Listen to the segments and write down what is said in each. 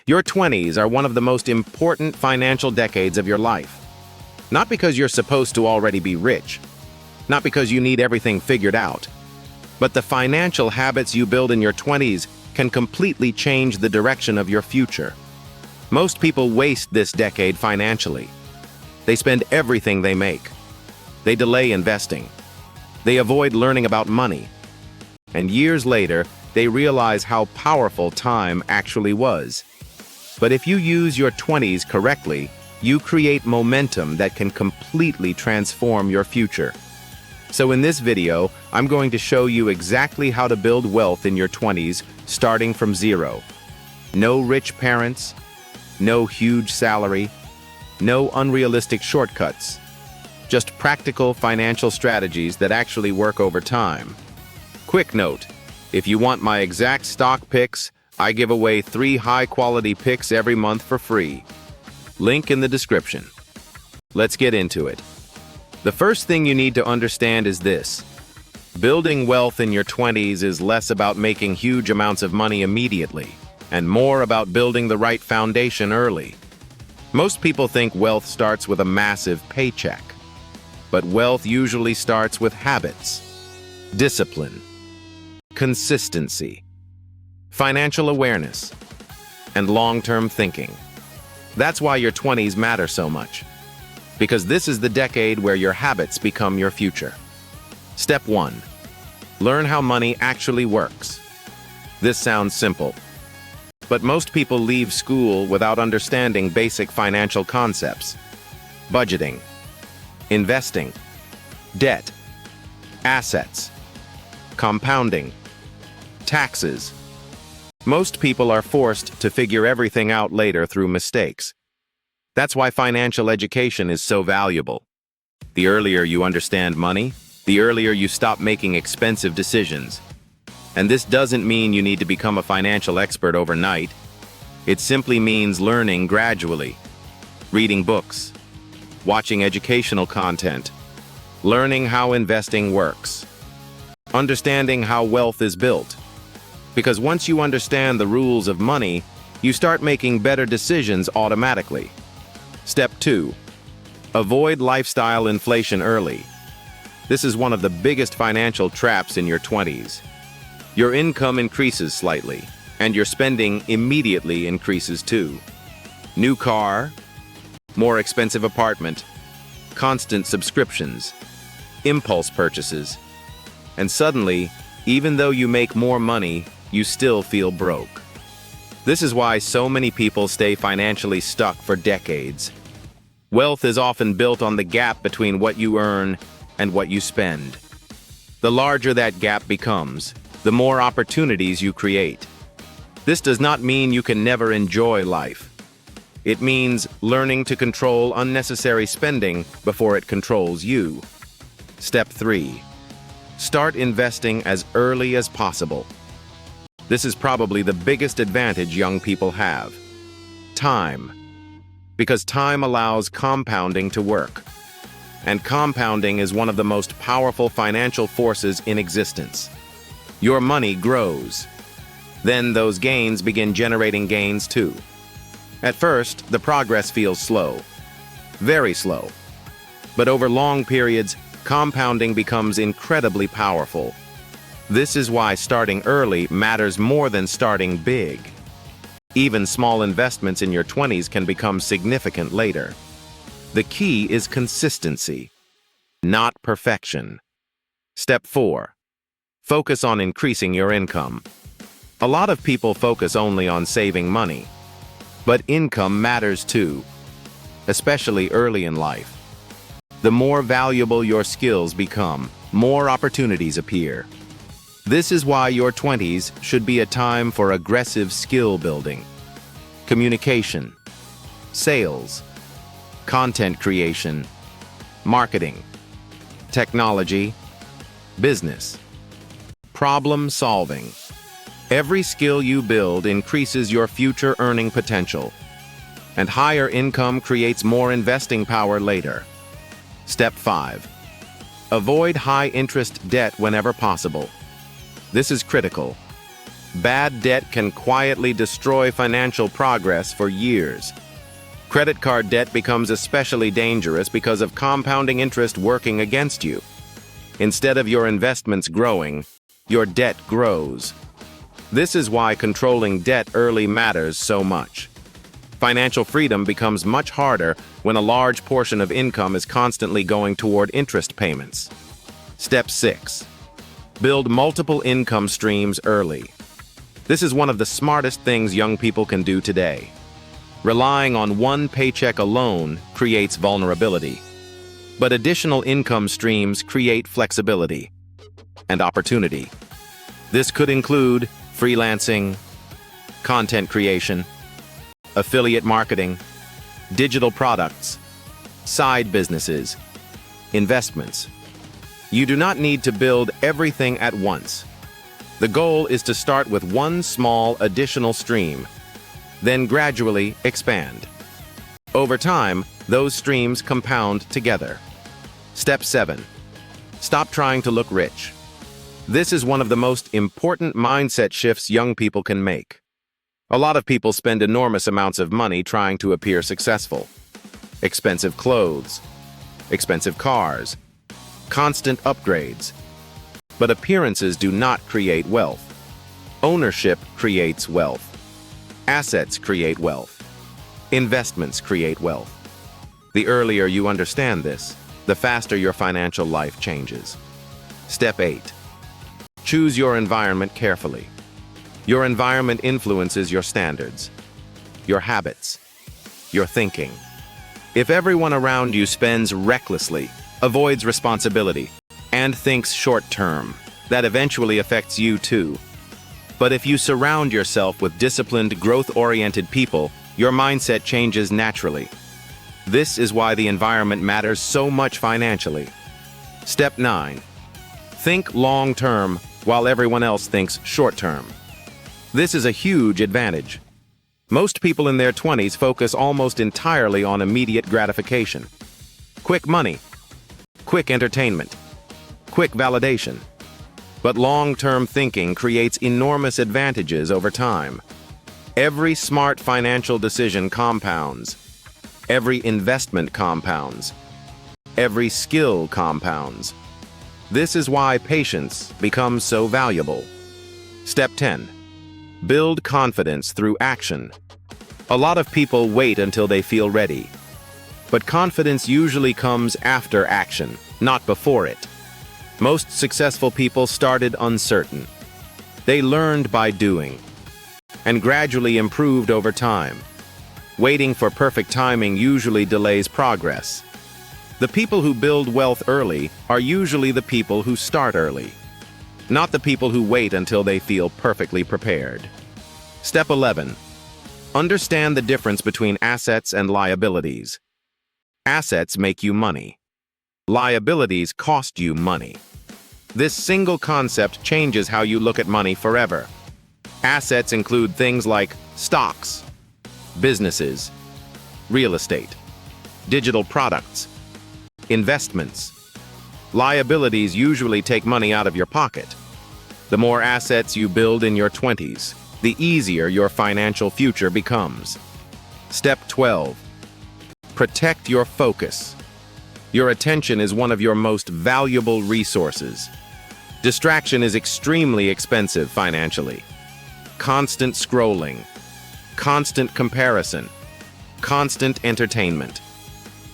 Your 20s are one of the most important financial decades of your life. Not because you're supposed to already be rich, not because you need everything figured out, but the financial habits you build in your 20s can completely change the direction of your future. Most people waste this decade financially. They spend everything they make. They delay investing. They avoid learning about money. And years later, they realize how powerful time actually was. But if you use your 20s correctly, you create momentum that can completely transform your future. So in this video, I'm going to show you exactly how to build wealth in your 20s, starting from zero. No rich parents, no huge salary, no unrealistic shortcuts. Just practical financial strategies that actually work over time. Quick note, if you want my exact stock picks, I give away 3 high-quality picks every month for free. Link in the description. Let's get into it. The first thing you need to understand is this. Building wealth in your 20s is less about making huge amounts of money immediately, and more about building the right foundation early. Most people think wealth starts with a massive paycheck, but wealth usually starts with habits, discipline, consistency, financial awareness, and long-term thinking. That's why your 20s matter so much, because this is the decade where your habits become your future. Step 1. Learn how money actually works. This sounds simple, but most people leave school without understanding basic financial concepts: budgeting, investing, debt, assets, compounding, taxes. Most people are forced to figure everything out later through mistakes. That's why financial education is so valuable. The earlier you understand money, the earlier you stop making expensive decisions. And this doesn't mean you need to become a financial expert overnight. It simply means learning gradually, reading books, watching educational content, learning how investing works, understanding how wealth is built. Because once you understand the rules of money, you start making better decisions automatically. Step 2. Avoid lifestyle inflation early. This is one of the biggest financial traps in your 20s. Your income increases slightly, and your spending immediately increases too. New car, more expensive apartment, constant subscriptions, impulse purchases, and suddenly, even though you make more money, you still feel broke. This is why so many people stay financially stuck for decades. Wealth is often built on the gap between what you earn and what you spend. The larger that gap becomes, the more opportunities you create. This does not mean you can never enjoy life. It means learning to control unnecessary spending before it controls you. Step 3. Start investing as early as possible. This is probably the biggest advantage young people have. Time. Because time allows compounding to work. And compounding is one of the most powerful financial forces in existence. Your money grows. Then those gains begin generating gains too. At first, the progress feels slow. Very slow. But over long periods, compounding becomes incredibly powerful. This is why starting early matters more than starting big. Even small investments in your 20s can become significant later. The key is consistency, not perfection. Step 4. Focus on increasing your income. A lot of people focus only on saving money, but income matters too, especially early in life. The more valuable your skills become, more opportunities appear. This is why your 20s should be a time for aggressive skill building. Communication, sales, content creation, marketing, technology, business, problem solving. Every skill you build increases your future earning potential, and higher income creates more investing power later. Step 5. Avoid high-interest debt whenever possible. This is critical. Bad debt can quietly destroy financial progress for years. Credit card debt becomes especially dangerous because of compounding interest working against you. Instead of your investments growing, your debt grows. This is why controlling debt early matters so much. Financial freedom becomes much harder when a large portion of income is constantly going toward interest payments. Step 6. Build multiple income streams early. This is one of the smartest things young people can do today. Relying on one paycheck alone creates vulnerability. But additional income streams create flexibility and opportunity. This could include freelancing, content creation, affiliate marketing, digital products, side businesses, investments. You do not need to build everything at once. The goal is to start with one small additional stream, then gradually expand. Over time, those streams compound together. Step 7. Stop trying to look rich. This is one of the most important mindset shifts young people can make. A lot of people spend enormous amounts of money trying to appear successful. Expensive clothes, expensive cars, constant upgrades. But appearances do not create wealth. Ownership creates wealth. Assets create wealth. Investments create wealth. The earlier you understand this, the faster your financial life changes. Step 8. Choose your environment carefully. Your environment influences your standards, your habits, your thinking. If everyone around you spends recklessly, avoids responsibility, and thinks short-term, that eventually affects you too. But if you surround yourself with disciplined, growth-oriented people, your mindset changes naturally. This is why the environment matters so much financially. Step 9. Think long-term while everyone else thinks short-term. This is a huge advantage. Most people in their 20s focus almost entirely on immediate gratification. Quick money, quick entertainment, quick validation. But long-term thinking creates enormous advantages over time. Every smart financial decision compounds. Every investment compounds. Every skill compounds. This is why patience becomes so valuable. Step 10. Build confidence through action. A lot of people wait until they feel ready. But confidence usually comes after action, not before it. Most successful people started uncertain. They learned by doing, and gradually improved over time. Waiting for perfect timing usually delays progress. The people who build wealth early are usually the people who start early, not the people who wait until they feel perfectly prepared. Step 11. Understand the difference between assets and liabilities. Assets make you money. Liabilities cost you money. This single concept changes how you look at money forever. Assets include things like stocks, businesses, real estate, digital products, investments. Liabilities usually take money out of your pocket. The more assets you build in your 20s, the easier your financial future becomes. Step 12. Protect your focus. Your attention is one of your most valuable resources. Distraction is extremely expensive financially. Constant scrolling, constant comparison, constant entertainment.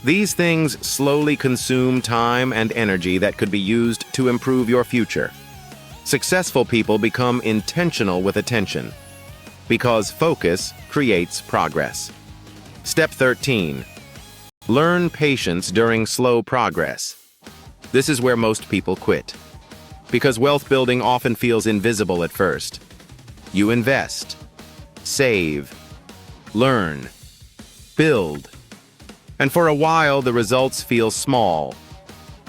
These things slowly consume time and energy that could be used to improve your future. Successful people become intentional with attention, because focus creates progress. Step 13. Learn patience during slow progress. This is where most people quit, because wealth building often feels invisible at first. You invest, save, learn, build, and for a while the results feel small.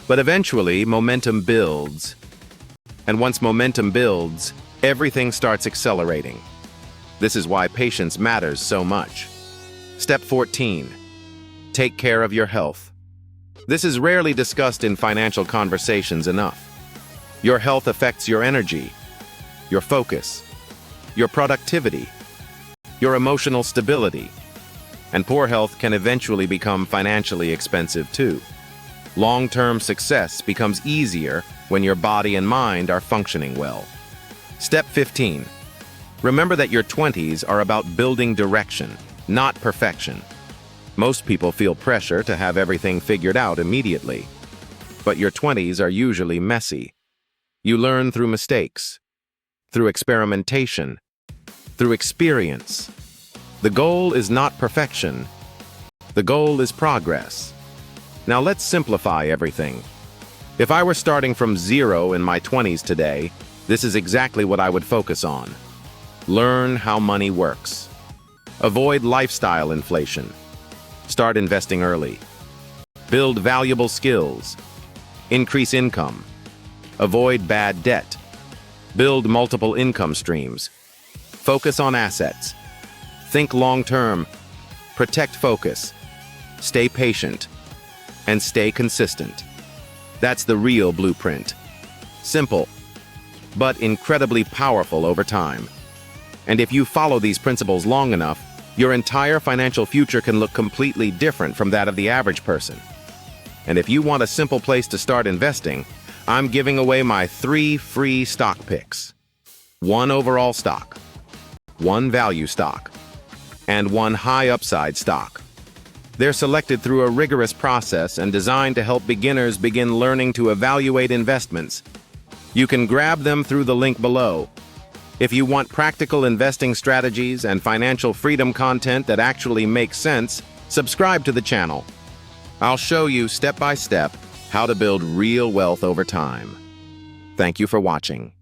But eventually momentum builds. And once momentum builds, everything starts accelerating. This is why patience matters so much. Step 14. Take care of your health. This is rarely discussed in financial conversations enough. Your health affects your energy, your focus, your productivity, your emotional stability. And poor health can eventually become financially expensive too. Long-term success becomes easier when your body and mind are functioning well. Step 15. Remember that your 20s are about building direction, not perfection. Most people feel pressure to have everything figured out immediately. But your 20s are usually messy. You learn through mistakes, through experimentation, through experience. The goal is not perfection. The goal is progress. Now let's simplify everything. If I were starting from zero in my 20s today, this is exactly what I would focus on. Learn how money works. Avoid lifestyle inflation. Start investing early. Build valuable skills. Increase income. Avoid bad debt. Build multiple income streams. Focus on assets. Think long-term. Protect focus. Stay patient. And stay consistent. That's the real blueprint. Simple, but incredibly powerful over time. And if you follow these principles long enough, your entire financial future can look completely different from that of the average person. And if you want a simple place to start investing, I'm giving away my 3 free stock picks. 1 overall stock, 1 value stock, and 1 high upside stock. They're selected through a rigorous process and designed to help beginners begin learning to evaluate investments. You can grab them through the link below. If you want practical investing strategies and financial freedom content that actually makes sense, subscribe to the channel. I'll show you step by step how to build real wealth over time. Thank you for watching.